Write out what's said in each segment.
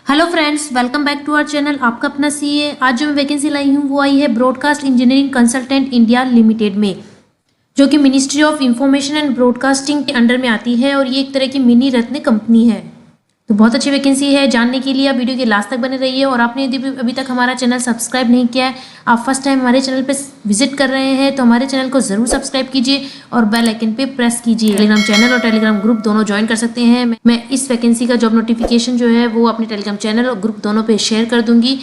Hello friends, welcome back to our channel. आपका अपना CA. आज जो मैं वैकेंसी लाई हूँ वो आई है broadcast engineering consultant India limited में, जो कि ministry of information and broadcasting के अंडर में आती है और ये एक तरह की मिनी रत्न कंपनी है। तो बहुत अच्छी वैकेंसी है। जानने के लिए आप वीडियो के लास्ट तक बने रहिए। और आपने यदि अभी तक हमारा चैनल सब्सक्राइब नहीं किया है, आप फर्स्ट टाइम हमारे चैनल पे विजिट कर रहे हैं, तो हमारे चैनल को जरूर सब्सक्राइब कीजिए और बेल आइकन पे प्रेस कीजिए। टेलीग्राम चैनल और टेलीग्राम ग्रुप दोनों ज्वाइन कर सकते हैं। मैं इस वैकेंसी का जॉब नोटिफिकेशन जो है वो अपने टेलीग्राम चैनल और ग्रुप दोनों पे शेयर कर दूंगी।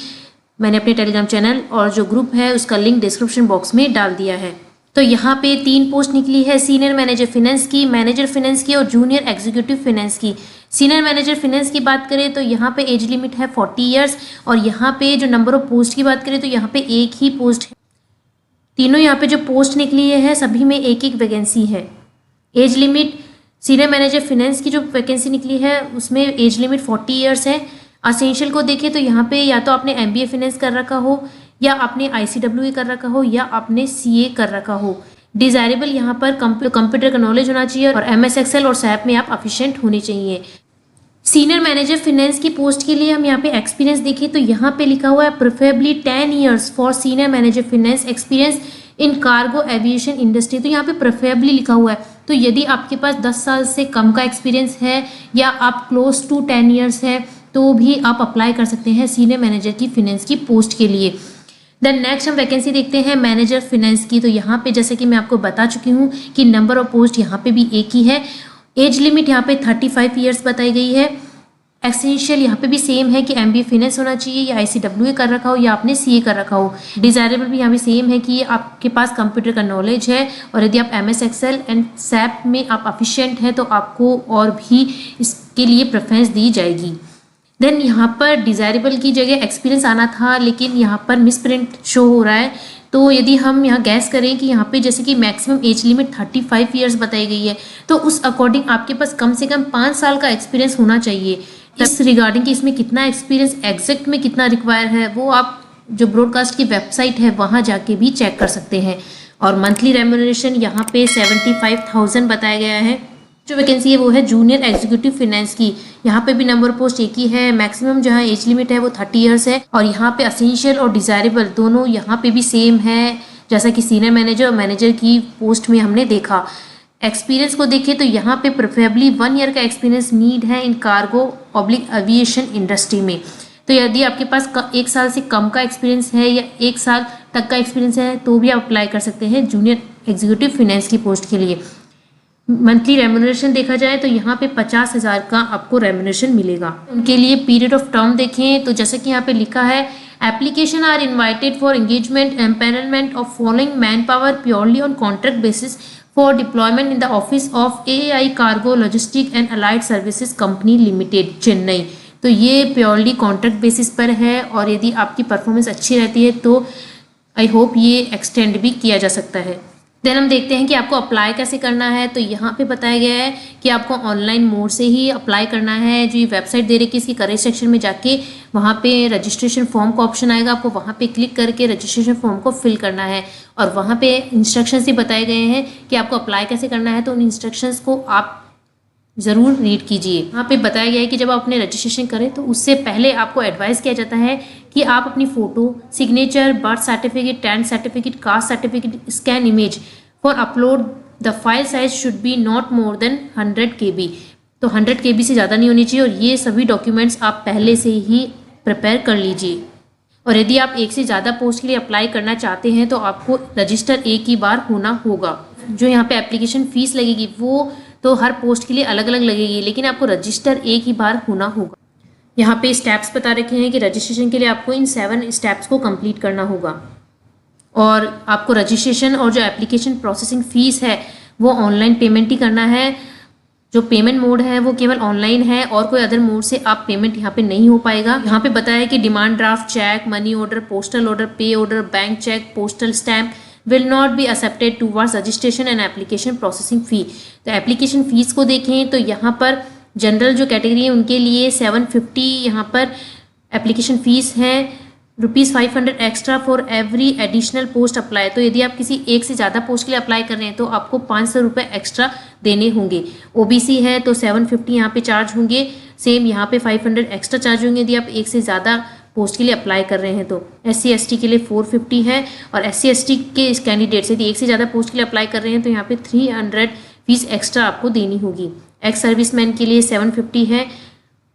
मैंने अपने टेलीग्राम चैनल और जो ग्रुप है उसका लिंक डिस्क्रिप्शन बॉक्स में डाल दिया है। तो यहाँ पे 3 पोस्ट निकली है, सीनियर मैनेजर फिनेंस की, मैनेजर फिनेंस की और जूनियर एग्जीक्यूटिव फिनेंस की। सीनियर मैनेजर फिनेंस की बात करें तो यहाँ पे एज लिमिट है 40 ईयर्स और यहाँ पे जो नंबर ऑफ पोस्ट की बात करें तो यहाँ पे एक ही पोस्ट है। तीनों यहाँ पे जो पोस्ट निकली है सभी में एक एक वैकेंसी है। Age limit senior manager finance की जो वैकेंसी निकली है उसमें एज लिमिट 40 ईयर्स है। असेंशियल को देखें तो यहाँ पे या तो आपने MBA फिनेंस कर रखा हो, या आपने ICWA कर रखा हो, या आपने CA कर रखा हो। डिजायरेबल यहाँ पर कंप्यूटर का नॉलेज होना चाहिए और MS Excel और SAP में आप एफिशिएंट होने चाहिए। सीनियर मैनेजर फिनेंस की पोस्ट के लिए हम यहाँ पे एक्सपीरियंस देखें तो यहाँ पे लिखा हुआ है preferably 10 years for senior manager finance experience in cargo aviation industry. तो यहाँ पे प्रेफरेबली लिखा हुआ है, तो यदि आपके पास 10 साल से कम का एक्सपीरियंस है या आप क्लोज टू 10 ईयर्स है तो भी आप अप्लाई कर सकते हैं सीनियर मैनेजर की फिनेंस की पोस्ट के लिए। देन नेक्स्ट हम वैकेंसी देखते हैं मैनेजर फिनेंस की। तो यहाँ पे जैसे कि मैं आपको बता चुकी हूँ कि नंबर ऑफ पोस्ट यहाँ पे भी एक ही है। एज लिमिट यहाँ पे 35 ईयर्स बताई गई है। एसेंशियल यहाँ पे भी सेम है कि MBA फिनेंस होना चाहिए, या ICWA कर रखा हो, या आपने CA कर रखा हो। डिजायरेबल भी यहाँ पे सेम है कि आपके पास कंप्यूटर का नॉलेज है और यदि आप MS Excel एंड SAP में आप एफिशिएंट हैं तो आपको और भी इसके लिए प्रेफरेंस दी जाएगी। देन यहाँ पर डिजायरेबल की जगह एक्सपीरियंस आना था, लेकिन यहाँ पर मिस प्रिंट शो हो रहा है। तो यदि हम यहाँ गैस करें कि यहाँ पे जैसे कि मैक्सिमम एज लिमिट 35 ईयर्स बताई गई है, तो उस अकॉर्डिंग आपके पास कम से कम 5 साल का एक्सपीरियंस होना चाहिए। इस रिगार्डिंग कि इसमें कितना एक्सपीरियंस एग्जैक्ट में कितना रिक्वायर है वो आप जो ब्रॉडकास्ट की वेबसाइट है वहाँ जाके भी चेक कर सकते हैं। और मंथली रेम्यूनरेशन यहाँ पे 75,000 बताया गया है। जो वैकेंसी है वो है जूनियर एग्जीक्यूटिव फिनेंस की। यहाँ पे भी नंबर पोस्ट एक ही है। मैक्सिमम जहाँ एज लिमिट है वो 30 ईयर्स है और यहाँ पे असेंशियल और डिजायरेबल दोनों यहाँ पे भी सेम है, जैसा कि सीनियर मैनेजर और मैनेजर की पोस्ट में हमने देखा। एक्सपीरियंस को देखें तो यहाँ पे प्रेफरेबली 1 ईयर का एक्सपीरियंस नीड है इन कार्गो पब्लिक एविएशन इंडस्ट्री में। तो यदि आपके पास 1 साल से कम का एक्सपीरियंस है या 1 साल तक का एक्सपीरियंस है तो भी आप अप्लाई कर सकते हैं जूनियर एग्जीक्यूटिव फिनेंस की पोस्ट के लिए। मंथली रेम्यूनरेशन देखा जाए तो यहाँ पे 50,000 का आपको रेम्यूनरेशन मिलेगा। उनके लिए पीरियड ऑफ टर्म देखें तो जैसे कि यहाँ पे लिखा है, application are invited for engagement empanelment of following man power purely on contract basis for deployment in the office of AAI cargo logistic and allied services company limited Chennai. तो ये प्योरली कॉन्ट्रैक्ट बेसिस पर है और यदि आपकी performance अच्छी रहती है तो आई होप ये एक्सटेंड भी किया जा सकता है। देन हम देखते हैं कि आपको अप्लाई कैसे करना है। तो यहाँ पे बताया गया है कि आपको ऑनलाइन मोड से ही अप्लाई करना है। जो ये वेबसाइट दे रखी है इसकी करियर सेक्शन में जाके वहाँ पे रजिस्ट्रेशन फॉर्म का ऑप्शन आएगा, आपको वहाँ पे क्लिक करके रजिस्ट्रेशन फॉर्म को फिल करना है और वहाँ पे इंस्ट्रक्शंस भी बताए गए हैं कि आपको अप्लाई कैसे करना है। तो उन इंस्ट्रक्शंस को आप ज़रूर रीड कीजिए। यहाँ पे बताया गया है कि जब आप अपने रजिस्ट्रेशन करें तो उससे पहले आपको एडवाइस किया जाता है कि आप अपनी photo, signature, birth certificate, tenth certificate, caste certificate, scan image for upload the file size should be not more than 100 KB। तो 100 KB से ज़्यादा नहीं होनी चाहिए और ये सभी डॉक्यूमेंट्स आप पहले से ही प्रिपेयर कर लीजिए। और यदि आप एक से ज़्यादा पोस्ट के लिए अप्लाई करना चाहते हैं तो आपको रजिस्टर एक ही बार होना होगा। जो यहाँ पे एप्लीकेशन फ़ीस लगेगी वो तो हर पोस्ट के लिए अलग अलग लगेगी, लेकिन आपको रजिस्टर एक ही बार होना होगा। यहाँ पे स्टेप्स बता रखे हैं कि रजिस्ट्रेशन के लिए आपको इन 7 स्टेप्स को कंप्लीट करना होगा और आपको रजिस्ट्रेशन और जो एप्लीकेशन प्रोसेसिंग फ़ीस है वो ऑनलाइन पेमेंट ही करना है। जो पेमेंट मोड है वो केवल ऑनलाइन है और कोई अदर मोड से आप पेमेंट यहाँ पे नहीं हो पाएगा। यहाँ पे बताया है कि demand draft, cheque, money order, postal order, pay order, bank cheque, postal stamp will not be accepted towards registration and application processing fee। तो एप्लीकेशन फ़ीस को देखें तो यहाँ पर जनरल जो कैटेगरी है उनके लिए 750 यहाँ पर एप्लीकेशन फ़ीस है। ₹500 extra for every additional post apply. तो यदि आप किसी एक से ज़्यादा पोस्ट के लिए अप्लाई कर रहे हैं तो आपको ₹500 एक्स्ट्रा देने होंगे। ओबीसी है तो 750 यहाँ पे चार्ज होंगे, सेम यहाँ पे 500 एक्स्ट्रा चार्ज होंगे यदि आप एक से ज़्यादा पोस्ट के लिए अप्लाई कर रहे हैं तो। SC/ST के लिए 450 है और SC/ST के इस कैंडिडेट से यदि एक से ज़्यादा पोस्ट के लिए अप्लाई कर रहे हैं तो यहाँ पे 300 फीस एक्स्ट्रा आपको देनी होगी। एक्स सर्विसमैन के लिए 750 है,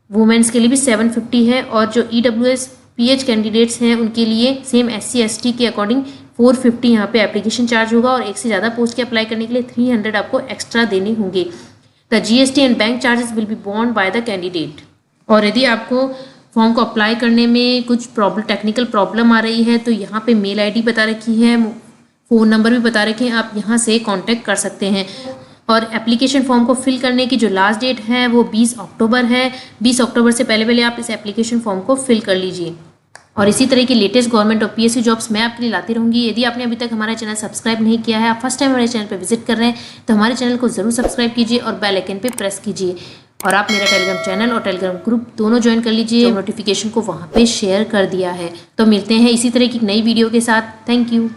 वुमेन्स के लिए भी 750 है और जो EWS PH कैंडिडेट्स हैं उनके लिए सेम SC/ST के अकॉर्डिंग 450 यहाँ पे एप्लीकेशन चार्ज होगा और एक से ज़्यादा पोस्ट के अप्लाई करने के लिए 300 आपको एक्स्ट्रा देने होंगे। The GST and bank charges will be borne by the candidate. और यदि आपको फॉर्म को अप्लाई करने में कुछ टेक्निकल प्रॉब्लम आ रही है तो यहाँ पे मेल ID बता रखी है, फ़ोन नंबर भी बता रखे हैं, आप यहाँ से कांटेक्ट कर सकते हैं। और एप्लीकेशन फॉर्म को फिल करने की जो लास्ट डेट है वो 20 अक्टूबर है। 20 अक्टूबर से पहले पहले आप इस एप्लीकेशन फॉर्म को फिल कर लीजिए। और इसी तरह की लेटेस्ट गवर्नमेंट और PSC जॉब्स मैं आपके लिए लाती रहूँगी। यदि आपने अभी तक हमारा चैनल सब्सक्राइब नहीं किया है, आप फर्स्ट टाइम हमारे चैनल पर विजिट कर रहे हैं तो हमारे चैनल को ज़रूर सब्सक्राइब कीजिए और बेल आइकन पे प्रेस कीजिए। और आप मेरा टेलीग्राम चैनल और टेलीग्राम ग्रुप दोनों ज्वाइन कर लीजिए, नोटिफिकेशन को वहाँ पे शेयर कर दिया है। तो मिलते हैं इसी तरह की नई वीडियो के साथ। Thank you.